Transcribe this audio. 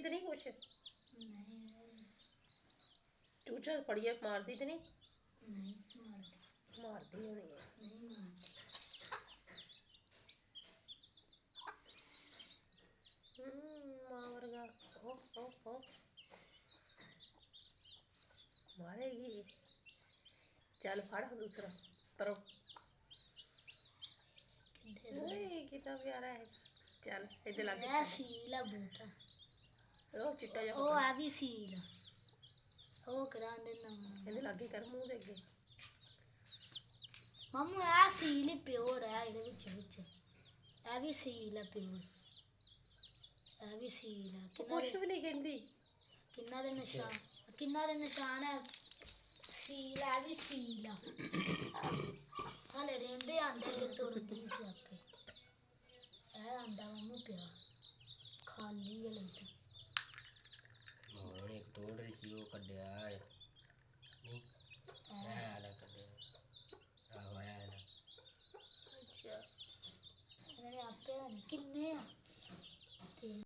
ਤੇ ਨਹੀਂ ਕੁਛ? ਨਹੀਂ ਚੂਚਾ ਫੜੀਏ ਮਾਰਦੀ ਤੇ ਨਹੀਂ? ਨਹੀਂ ਮਾਰਦੀ। ਮਾਰਦੀ ਹੋਣੀ ਹੈ। ਨਹੀਂ ਮਾਰਦੀ। ਮਾਂ ਵਰਗਾ ਓ ਮਾਰੇਗੀ। ਚੱਲ ਫੜ ਦੂਸਰਾ ਪਰੋ। ਕਿੰਨਾ ਪਿਆਰਾ ਹੈ। ਚੱਲ ਇਹਦੇ ਲਾਗੇ ਇਹ ਸੀਲ ਆ ਬਹੁਤਾ। ਉਹ ਚਿੱਟਾ ਜਿਹਾ ਉਹ ਪਕੜ। ਆ ਵੀ ਸੀਲ। ਉਹ ਕਰਾਂ ਦੇ ਨਾ ਇਹਦੇ ਲਾਗੇ ਕਰ ਮੂੰਹ ਦੇ ਅੱਗੇ। ਮਾਮੂ ਇਹ ਸੀਲ ਹੀ ਪਿਓਰ ਹੈ ਇਹਦੇ ਵਿੱਚ ਇਹ ਵੀ ਸੀਲ ਹੈ ਪਿਓਰ। ਇਹ ਵੀ ਸੀਲ ਹੈ। ਕੁਛ ਵੀ ਨਹੀਂ ਕਹਿੰਦੀ। ਕਿੰਨਾ ਦੇ ਨਿਸ਼ਾਨ ਹੈ। ਸੀਲ ਹੈ ਵੀ ਸੀਲ ਆ। ਹਲੇ ਰਹਿੰਦੇ ਆਂਡੇ ਜੇ ਤੁਰਦੀ ਸੀ ਆਪੇ। ਇਹ ਆਂਡਾ ਮਾਮੂ ਪਿਆ ਖਾਲੀ ਹੈ ਲੱਗਦਾ। ਹੁਣ ਇੱਕ ਤੋੜ ਰਹੀ ਸੀ ਉਹ ਕੱਢਿਆ ਹੈ ਨਹੀਂ ਇਹ ਵਾਲਾ ਕੱਢਿਆ ਆਹੋ ਇਹ ਵਾਲਾ। ਅੱਛਾ ਇਹਨਾਂ ਨੇ ਆਪੇ ਕਿੰਨੇ ਆ